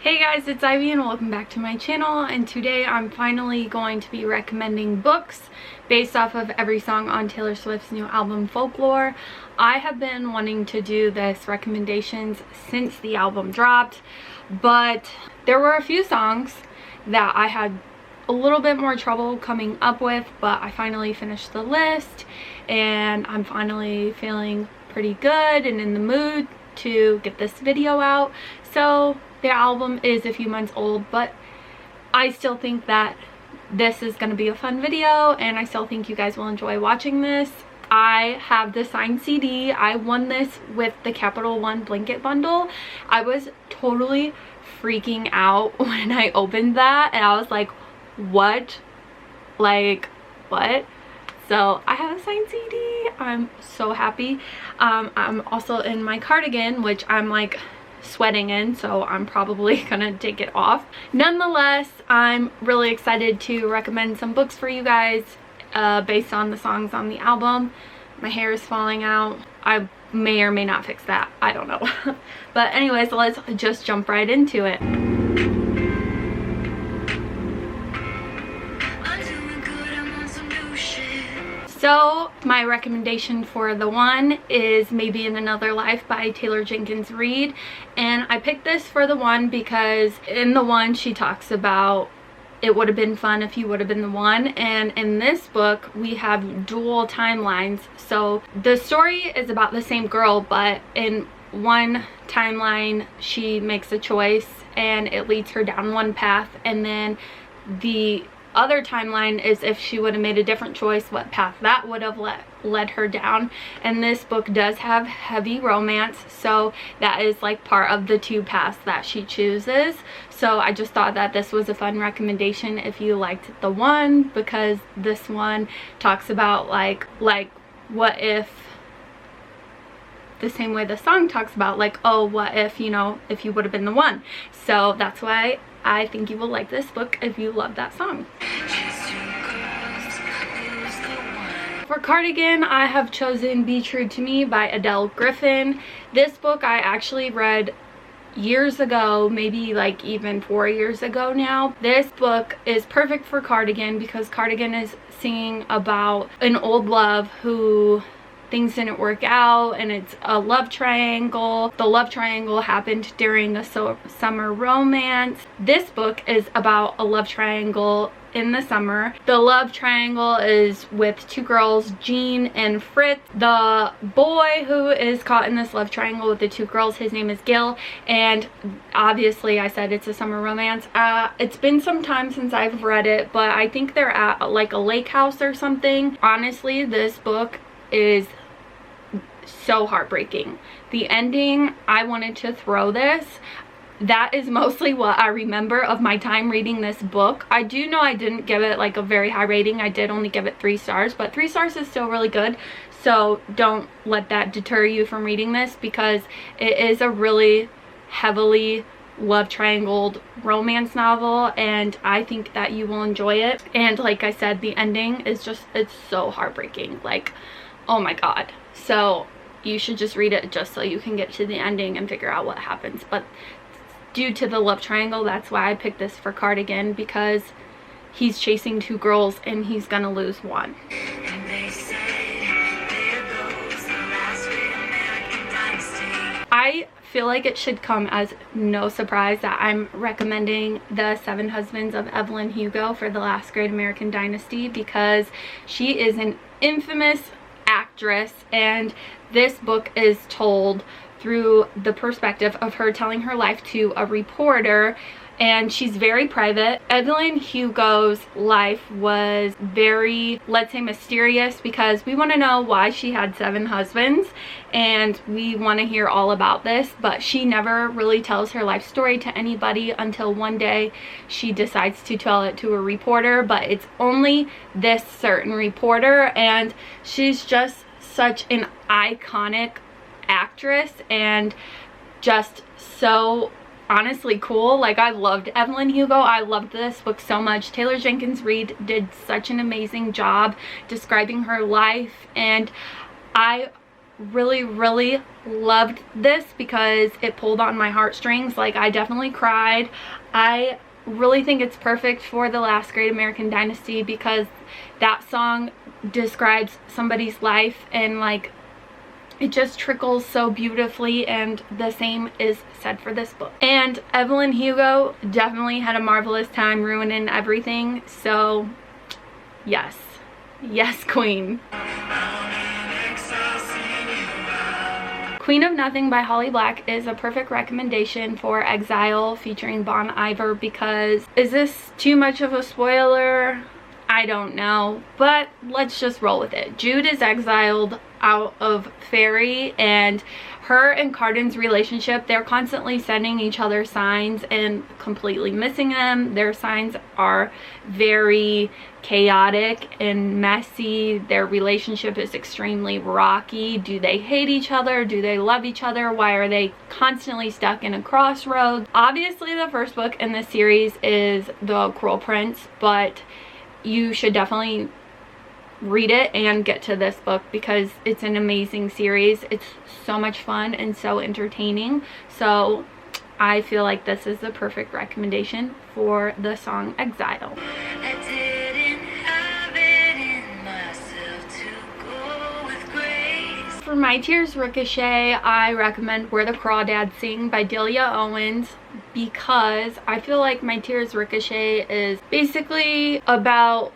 Hey guys, it's Ivy and welcome back to my channel, and today I'm finally going to be recommending books based off of every song on Taylor Swift's new album Folklore. I have been wanting to do this recommendations since the album dropped, but there were a few songs that I had a little bit more trouble coming up with, but I finally finished the list and I'm finally feeling pretty good and in the mood to get this video out. So the album is a few months old, but I still think that this is going to be a fun video and I still think you guys will enjoy watching this. I have the signed CD. I won this with the Capital One blanket bundle. I was totally freaking out when I opened that and I was like, what? Like, what? So I have a signed CD. I'm so happy. I'm also in my cardigan, which I'm like sweating in, so I'm probably gonna take it off. Nonetheless, I'm really excited to recommend some books for you guys based on the songs on the album. My hair is falling out. I may or may not fix that. I don't know. But anyways, let's just jump right into it. So my recommendation for the one is Maybe in Another Life by Taylor Jenkins Reid, and I picked this for the one because in the one she talks about it would have been fun if you would have been the one, and in this book we have dual timelines. So the story is about the same girl, but in one timeline she makes a choice and it leads her down one path, and then the other timeline is if she would have made a different choice, what path that would have led her down. And this book does have heavy romance, so that is like part of the two paths that she chooses. So I just thought that this was a fun recommendation if you liked the one, because this one talks about like what if, the same way the song talks about like, oh, what if, you know, if you would have been the one. So that's why I think you will like this book if you love that song. For cardigan, I have chosen Be True to Me by Adelle Griffin. This book I actually read years ago, maybe like even 4 years ago now. This book is perfect for cardigan because cardigan is singing about an old love who things didn't work out, and it's a love triangle. The love triangle happened during a summer romance. This book is about a love triangle in the summer. The love triangle is with two girls, Jean and Fritz. The boy who is caught in this love triangle with the two girls, his name is Gil, and obviously I said it's a summer romance. It's been some time since I've read it, but I think they're at like a lake house or something. Honestly, this book is so heartbreaking. The ending, I wanted to throw this. That is mostly what I remember of my time reading this book. I do know I didn't give it like a very high rating. I did only give it 3 stars, but 3 stars is still really good. So don't let that deter you from reading this, because it is a really heavily love triangled romance novel, and I think that you will enjoy it. And like I said, the ending is just, it's so heartbreaking. Like, oh my god. So you should just read it just so you can get to the ending and figure out what happens. But due to the love triangle, that's why I picked this for cardigan, because he's chasing 2 girls and he's gonna lose one. I feel like it should come as no surprise that I'm recommending The 7 Husbands of Evelyn Hugo for The Last Great American Dynasty, because she is an infamous actress, and this book is told through the perspective of her telling her life to a reporter, and she's very private. Evelyn Hugo's life was very, let's say, mysterious, because we want to know why she had 7 husbands, and we want to hear all about this, but she never really tells her life story to anybody until one day she decides to tell it to a reporter. But it's only this certain reporter, and she's just such an iconic actress and just so honestly cool. Like, I loved Evelyn Hugo. I loved this book so much. Taylor Jenkins Reid did such an amazing job describing her life, and I really loved this because it pulled on my heartstrings. Like, I definitely cried. I really think it's perfect for The Last Great American Dynasty because that song describes somebody's life, and like, it just trickles so beautifully, and the same is said for this book. And Evelyn Hugo definitely had a marvelous time ruining everything, so yes queen. Queen of Nothing by Holly Black is a perfect recommendation for Exile featuring Bon Iver because, is this too much of a spoiler? I don't know, but let's just roll with it. Jude is exiled out of Fairy, and her and Carden's relationship, they're constantly sending each other signs and completely missing them. Their signs are very chaotic and messy. Their relationship is extremely rocky. Do they hate each other? Do they love each other? Why are they constantly stuck in a crossroads? Obviously, the first book in this series is The Cruel Prince, but you should definitely read it and get to this book because it's an amazing series. It's so much fun and so entertaining. So I feel like this is the perfect recommendation for the song Exile. I didn't have it in myself to go with grace. For my Tears Ricochet, I recommend Where the Crawdads Sing by Delia Owens because I feel like my Tears Ricochet is basically about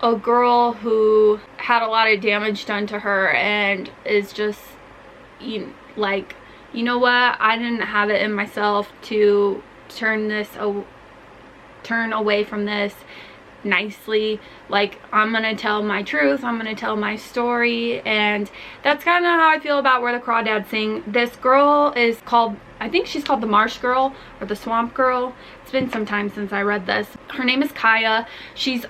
a girl who had a lot of damage done to her and is just, you know what, I didn't have it in myself to turn away from this nicely. Like, I'm gonna tell my truth, I'm gonna tell my story, and that's kind of how I feel about Where the Crawdads Sing. This girl is called, I think she's called the Marsh Girl or the Swamp Girl. It's been some time since I read this. Her name is Kaya. She's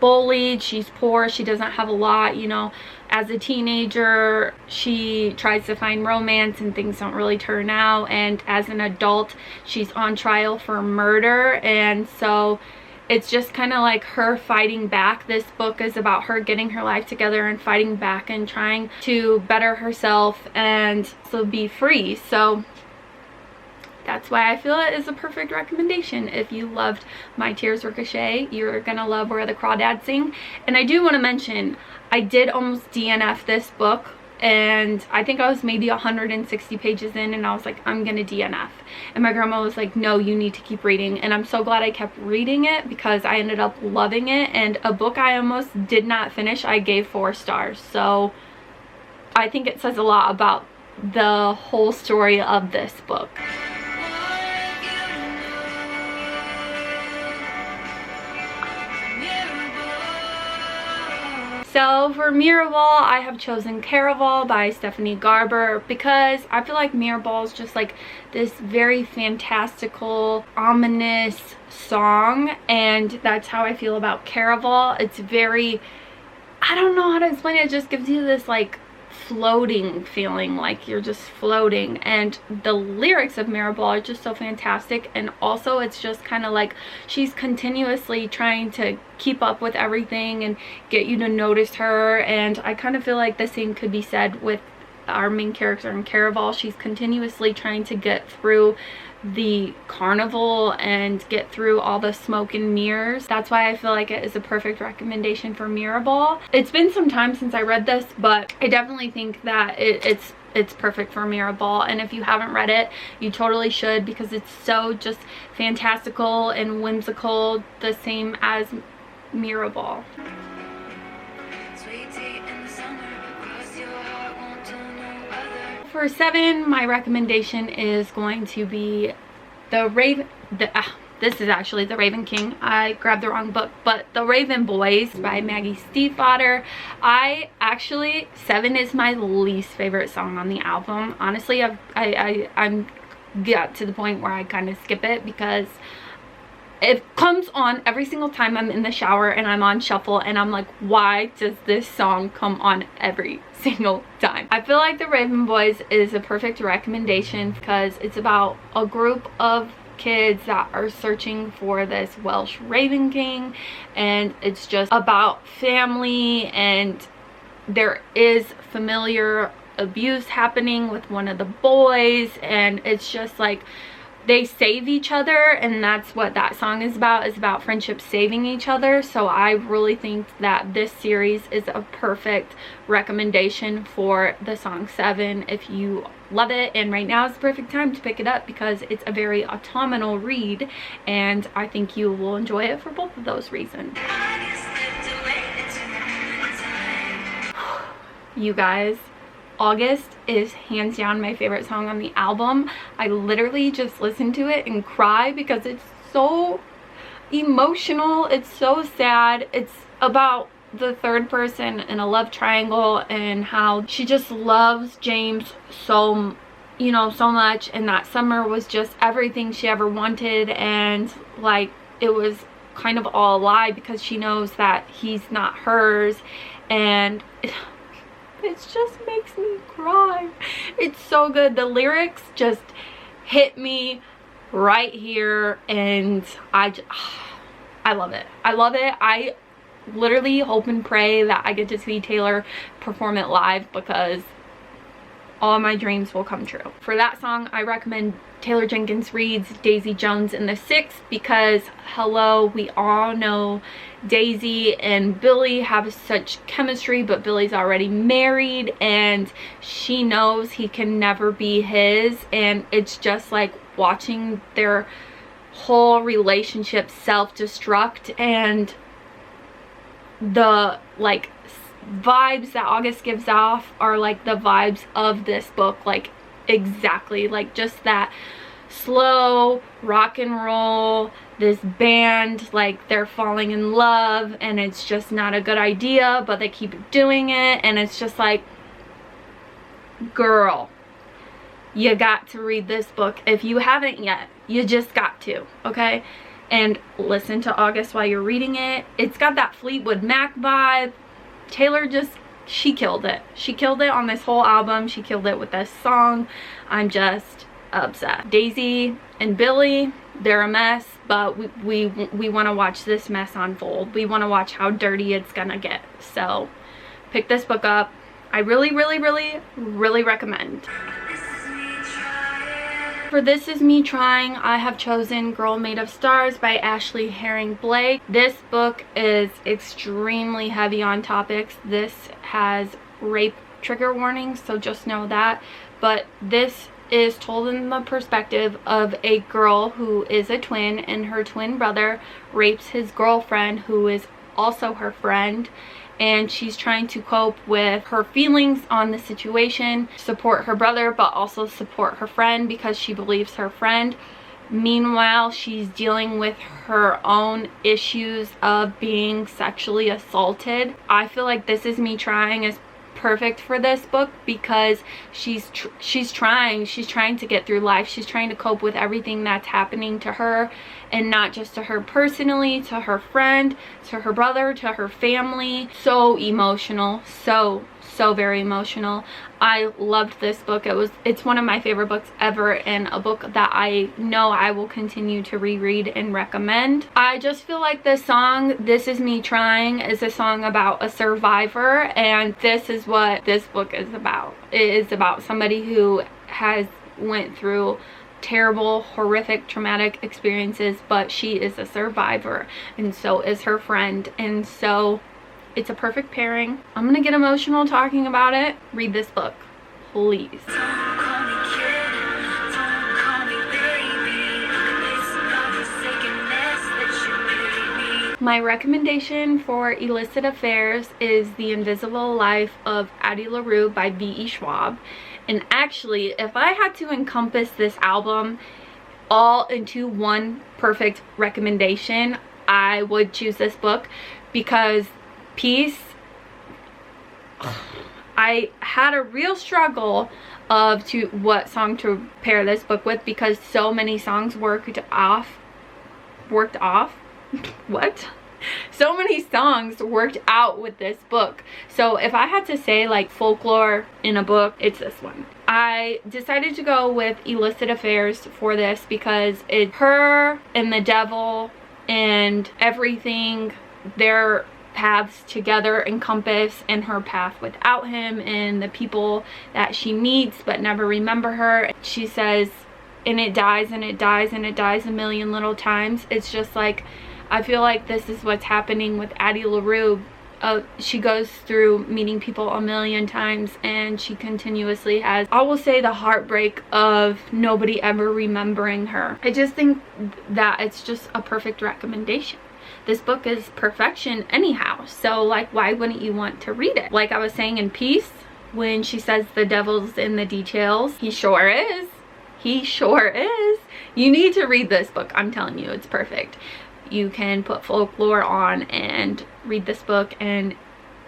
bullied, she's poor, she doesn't have a lot, you know. As a teenager, she tries to find romance and things don't really turn out, and as an adult, she's on trial for murder, and so it's just kind of like her fighting back. This book is about her getting her life together and fighting back and trying to better herself and so be free. So that's why I feel it is a perfect recommendation. If you loved my Tears Ricochet, you're gonna love Where the Crawdads Sing. And I do want to mention, I did almost DNF this book, and I think I was maybe 160 pages in, and I was like, I'm gonna DNF. And my grandma was like, no, you need to keep reading. And I'm so glad I kept reading it because I ended up loving it. And a book I almost did not finish, I gave 4 stars. So I think it says a lot about the whole story of this book. So for Mirrorball, I have chosen Caraval by Stephanie Garber because I feel like Mirrorball is just like this very fantastical, ominous song, and that's how I feel about Caraval. It's very, I don't know how to explain it, it just gives you this like floating feeling, like you're just floating, and the lyrics of Mirrorball are just so fantastic. And also it's just kind of like she's continuously trying to keep up with everything and get you to notice her, and I kind of feel like the same could be said with our main character in Caraval. She's continuously trying to get through the carnival and get through all the smoke and mirrors. That's why I feel like it is a perfect recommendation for Mirrorball. It's been some time since I read this, but I definitely think that it's perfect for Mirrorball, and if you haven't read it, you totally should because it's so just fantastical and whimsical, the same as Mirrorball. For 7, my recommendation is going to be the Rave. This is actually The Raven King. I grabbed the wrong book, but The Raven Boys by Maggie Steifvater. I actually, 7 is my least favorite song on the album. Honestly, I'm got to the point where I kind of skip it because it comes on every single time I'm in the shower and I'm on shuffle, and I'm like, why does this song come on every single time? I feel like The Raven Boys is a perfect recommendation because it's about a group of kids that are searching for this Welsh Raven King, and it's just about family, and there is familiar abuse happening with one of the boys, and it's just like they save each other, and that's what that song is about friendship saving each other. So I really think that this series is a perfect recommendation for the song 7 if you love it, and right now is the perfect time to pick it up because it's a very autumnal read, and I think you will enjoy it for both of those reasons. You guys, August is hands down my favorite song on the album. I literally just listen to it and cry because it's so emotional. It's so sad. It's about the third person in a love triangle and how she just loves James so, you know, so much, and that summer was just everything she ever wanted, and like it was kind of all a lie because she knows that he's not hers, and it just makes me cry. It's so good. The lyrics just hit me right here, and I love it. I love it. I literally hope and pray that I get to see Taylor perform it live because all my dreams will come true. For that song, I recommend Taylor Jenkins Reid's Daisy Jones and the Six because, hello, we all know Daisy and Billy have such chemistry, but Billy's already married and she knows he can never be his, and it's just like watching their whole relationship self-destruct, and the like vibes that August gives off are like the vibes of this book, like exactly, like just that slow rock and roll, this band, like they're falling in love and it's just not a good idea, but they keep doing it, and it's just like, girl, you got to read this book. If you haven't yet, you just got to, okay? And listen to August while you're reading it. It's got that Fleetwood Mac vibe. Taylor just, she killed it. She killed it on this whole album. She killed it with this song. I'm just obsessed. Daisy and Billy, they're a mess, but we want to watch this mess unfold. We want to watch how dirty it's gonna get. So pick this book up. I really, really, really, really recommend. For This Is Me Trying, I have chosen Girl Made of Stars by Ashley Herring Blake. This book is extremely heavy on topics. This has rape trigger warnings, so just know that. But this is told in the perspective of a girl who is a twin, and her twin brother rapes his girlfriend, who is also her friend, and she's trying to cope with her feelings on the situation, support her brother, but also support her friend because she believes her friend. Meanwhile, she's dealing with her own issues of being sexually assaulted. I feel like This Is Me Trying is perfect for this book because she's trying to get through life. She's trying to cope with everything that's happening to her, and not just to her personally, to her friend, to her brother, to her family. So emotional, so very emotional. I loved this book. It's one of my favorite books ever, and a book that I know I will continue to reread and recommend. I just feel like this song, This Is Me Trying, is a song about a survivor, and this is what this book is about. It is about somebody who has went through terrible, horrific, traumatic experiences, but she is a survivor, and so is her friend, and so it's a perfect pairing. I'm gonna get emotional talking about it. Read this book, please. My recommendation for Illicit Affairs is The Invisible Life of Addie Larue by V.E. Schwab. And actually, if I had to encompass this album all into one perfect recommendation, I would choose this book because Peace, I had a real struggle of what song to pair this book with because so many songs worked off what? So many songs worked out with this book. So if I had to say like folklore in a book, it's this one. I decided to go with Illicit Affairs for this because it's her and the devil and everything. They're paths together and compass, and her path without him, and the people that she meets but never remember her. She says, and it dies and it dies and it dies a million little times. It's just like, I feel like this is what's happening with Addie Larue. She goes through meeting people a million times, and she continuously has, I will say, the heartbreak of nobody ever remembering her. I just think that it's just a perfect recommendation. This book is perfection anyhow, so like, why wouldn't you want to read it? Like I was saying in Peace, when she says the devil's in the details, he sure is. He sure is. You need to read this book. I'm telling you, it's perfect. You can put Folklore on and read this book and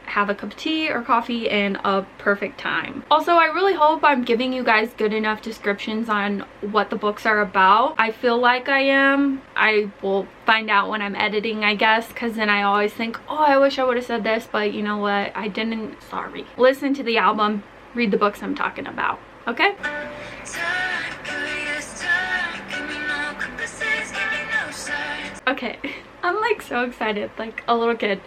have a cup of tea or coffee in a perfect time. Also, I really hope I'm giving you guys good enough descriptions on what the books are about. I feel like I am. I will find out when I'm editing, I guess, because then I always think, oh, I wish I would have said this, but you know what? I didn't. Sorry. Listen to the album. Read the books I'm talking about. Okay? Okay, I'm like so excited, like a little kid.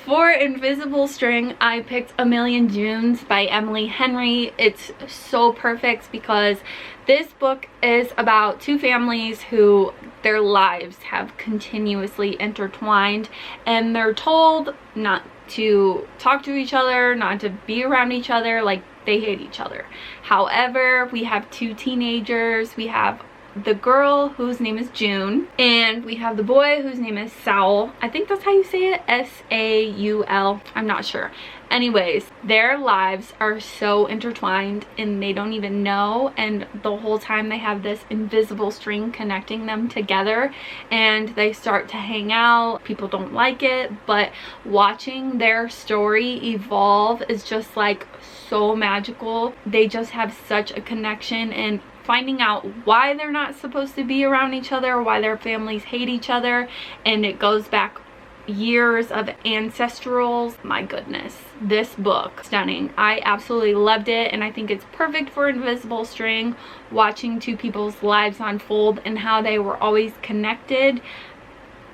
For Invisible String, I picked A Million Junes by Emily Henry. It's so perfect because this book is about two families who their lives have continuously intertwined, and they're told not to talk to each other, not to be around each other, like they hate each other. However, we have two teenagers. We have the girl whose name is June, and we have the boy whose name is Saul. I think that's how you say it, S-A-U-L. I'm not sure. Anyways, their lives are so intertwined and they don't even know, and the whole time they have this invisible string connecting them together, and they start to hang out. People don't like it, but watching their story evolve is just like so magical. They just have such a connection, and finding out why they're not supposed to be around each other, why their families hate each other, and it goes back years of ancestrals. My goodness, this book, stunning. I absolutely loved it, and I think it's perfect for Invisible String, watching two people's lives unfold and how they were always connected.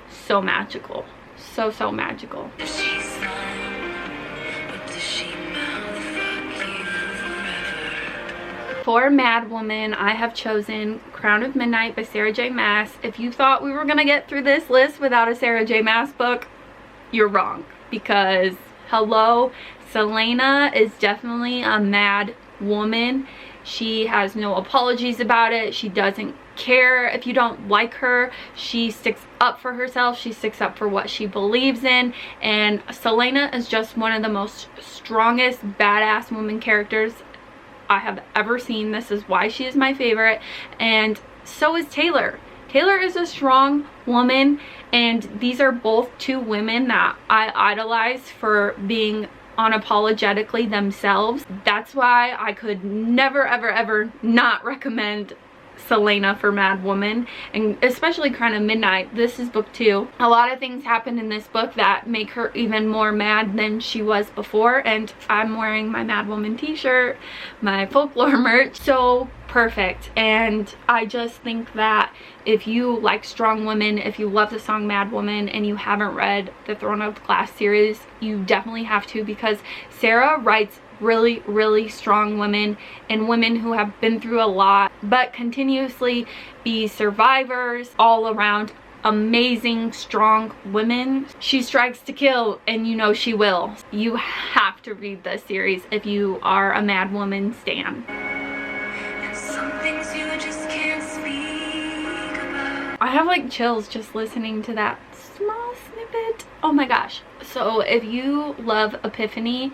So magical. So magical. For Mad Woman, I have chosen Crown of Midnight by Sarah J. Maas. If you thought we were gonna get through this list without a Sarah J. Maas book, you're wrong, because hello, Selena is definitely a mad woman. She has no apologies about it. She doesn't care if you don't like her. She sticks up for herself. She sticks up for what she believes in, and Selena is just one of the most strongest badass woman characters I have ever seen. This is why she is my favorite, and so is Taylor. Taylor is a strong woman, and these are both two women that I idolize for being unapologetically themselves. That's why I could never ever not recommend Selena for Mad Woman, and especially Crown of Midnight. This is book 2. A lot of things happen in this book that make her even more mad than she was before, and I'm wearing my Mad Woman t-shirt, my Folklore merch. So perfect. And I just think that if you like strong women, if you love the song Mad Woman, and you haven't read the Throne of Glass series, you definitely have to, because Sarah writes really strong women, and women who have been through a lot but continuously be survivors. All around amazing strong women. She strikes to kill, and you know she will. You have to read this series if you are a Mad Woman stan. Some things you just can't speak about. I have like chills just listening to that small snippet. Oh my gosh. So if you love Epiphany,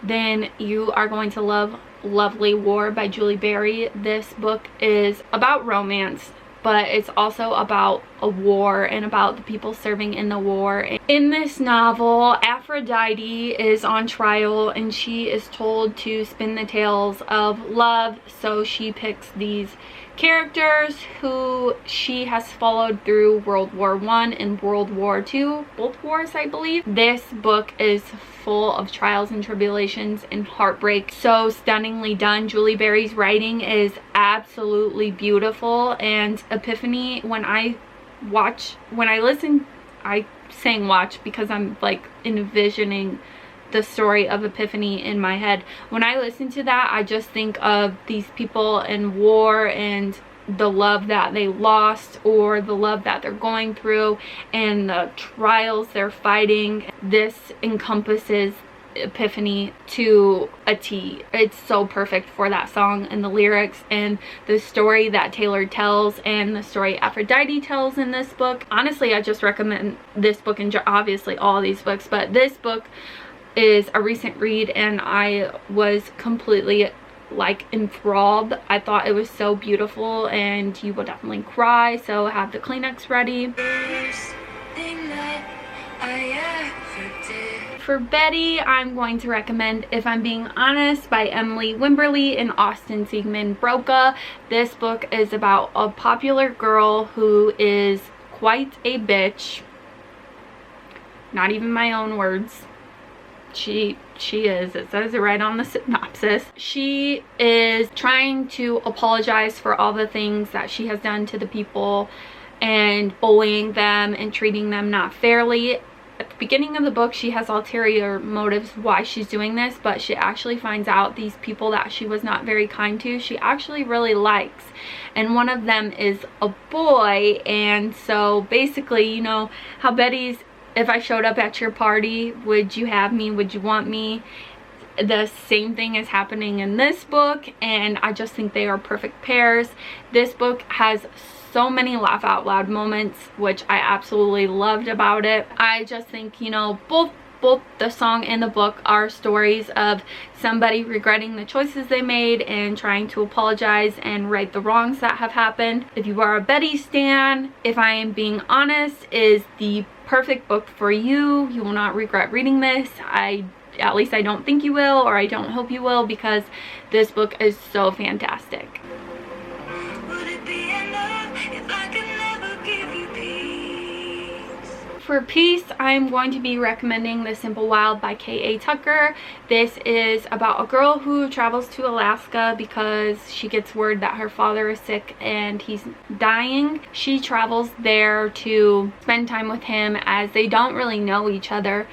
then you are going to love Lovely War by Julie Berry. This book is about romance, but it's also about a war and about the people serving in the war. In this novel, Aphrodite is on trial, and she is told to spin the tales of love, so she picks these characters who she has followed through World War I and World War II, both wars I believe. This book is full of trials and tribulations and heartbreak. So stunningly done. Julie Berry's writing is absolutely beautiful, and Epiphany, when I listen I saying watch because I'm like envisioning the story of Epiphany in my head. When I listen to that, I just think of these people in war and the love that they lost, or the love that they're going through, and the trials they're fighting. This encompasses Epiphany to a T. It's so perfect for that song and the lyrics and the story that Taylor tells and the story Aphrodite tells in this book. Honestly, I just recommend this book, and obviously all these books, but this book is a recent read and I was completely like enthralled. I thought it was so beautiful and you will definitely cry, so have the Kleenex ready. For Betty, I'm going to recommend If I'm Being Honest by Emily Wibberley and Austin Siegemund-Broka. This book is about a popular girl who is quite a bitch. Not even my own words. She is. It says it right on the synopsis. She is trying to apologize for all the things that she has done to the people and bullying them and treating them not fairly. At the beginning of the book, she has ulterior motives why she's doing this, but she actually finds out these people that she was not very kind to, she actually really likes. And one of them is a boy. And so basically, you know how Betty's, if I showed up at your party, would you have me? Would you want me? The same thing is happening in this book, and I just think they are perfect pairs. This book has so many laugh out loud moments, which I absolutely loved about it. I just think, you know, both the song and the book are stories of somebody regretting the choices they made and trying to apologize and right the wrongs that have happened. If you are a Betty stan, If I Am Being Honest is the perfect book for you. You will not regret reading this. At least I don't think you will, or I don't hope you will, because this book is so fantastic. For Peace, I'm going to be recommending The Simple Wild by K.A. Tucker. This is about a girl who travels to Alaska because she gets word that her father is sick and he's dying. She travels there to spend time with him, as they don't really know each other.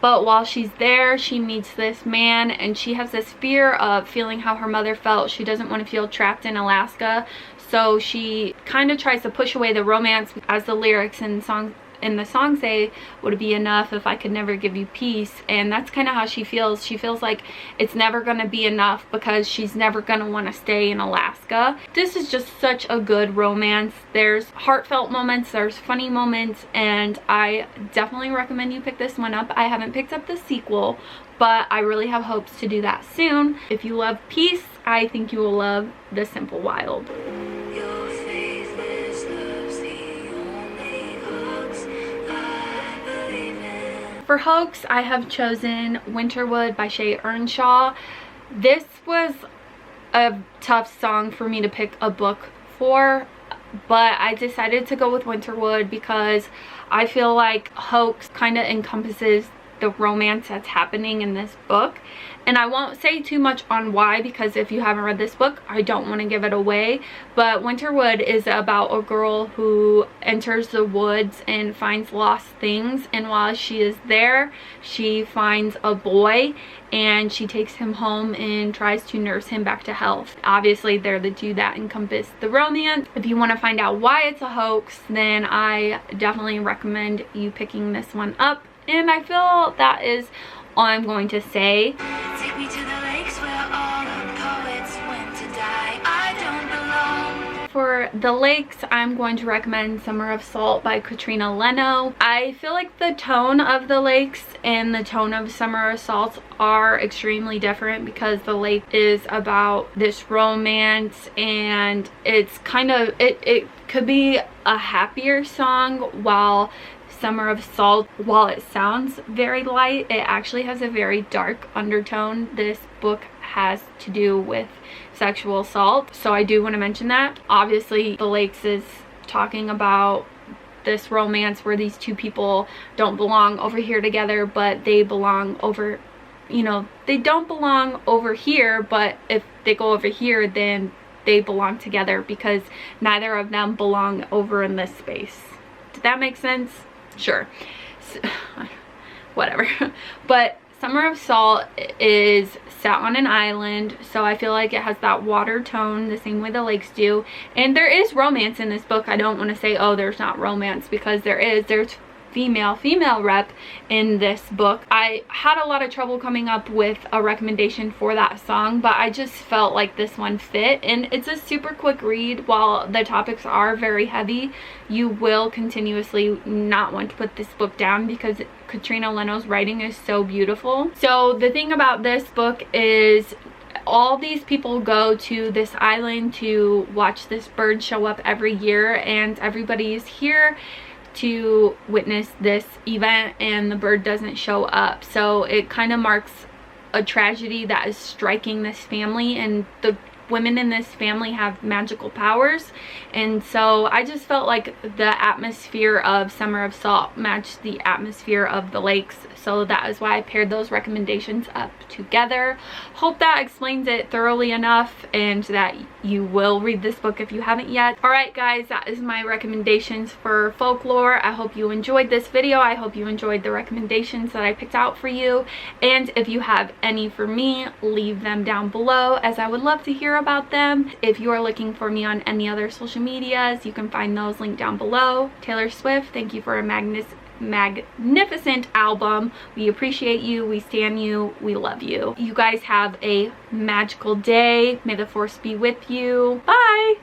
But while she's there, she meets this man, and she has this fear of feeling how her mother felt. She doesn't want to feel trapped in Alaska, so she kind of tries to push away the romance, as the lyrics in the song say, would it be enough if I could never give you peace? And that's kind of how she feels. She feels like it's never going to be enough because she's never going to want to stay in Alaska. This is just such a good romance. There's heartfelt moments, there's funny moments, and I definitely recommend you pick this one up. I haven't picked up the sequel, but I really have hopes to do that soon. If you love peace, I think you will love The Simple Wild. For Hoax, I have chosen Winterwood by Shea Ernshaw. This was a tough song for me to pick a book for, but I decided to go with Winterwood because I feel like Hoax kind of encompasses the romance that's happening in this book. And I won't say too much on why, because if you haven't read this book, I don't want to give it away. But Winterwood is about a girl who enters the woods and finds lost things, and while she is there, she finds a boy and she takes him home and tries to nurse him back to health. Obviously, they're the two that encompass the romance. If you want to find out why it's a hoax, then I definitely recommend you picking this one up. And I feel that is all I'm going to say. Take me to the lakes where all the poets went to die. I don't belong. For the lakes, I'm going to recommend Summer of Salt by Katrina Leno. I feel like the tone of the lakes and the tone of Summer of Salt are extremely different, because the lake is about this romance, and it's kind of, it could be a happier song, while Summer of Salt, while it sounds very light, it actually has a very dark undertone. This book has to do with sexual assault, so I do want to mention that. Obviously, The Lakes is talking about this romance where these two people don't belong over here together, but they belong over, you know, they don't belong over here, but if they go over here, then they belong together, because neither of them belong over in this space. Did that make sense? Sure. Whatever. But Summer of Salt is set on an island, so I feel like it has that water tone the same way the lakes do. And there is romance in this book. I don't want to say, oh, there's not romance, because there is. There's female rep in this book. I had a lot of trouble coming up with a recommendation for that song, but I just felt like this one fit, and it's a super quick read. While the topics are very heavy, you will continuously not want to put this book down because Katrina Leno's writing is so beautiful. So the thing about this book is all these people go to this island to watch this bird show up every year, and everybody's here to witness this event, and the bird doesn't show up. So it kind of marks a tragedy that is striking this family, and the women in this family have magical powers. And so I just felt like the atmosphere of Summer of Salt matched the atmosphere of the lakes, so that is why I paired those recommendations up together. Hope that explains it thoroughly enough and that you will read this book if you haven't yet. Alright guys, that is my recommendations for Folklore. I hope you enjoyed this video. I hope you enjoyed the recommendations that I picked out for you, and if you have any for me, leave them down below, as I would love to hear about them. If you are looking for me on any other social medias, you can find those linked down below. Taylor Swift, thank you for a magnificent album. We appreciate you, we stan you, we love you. You guys have a magical day. May the force be with you. Bye.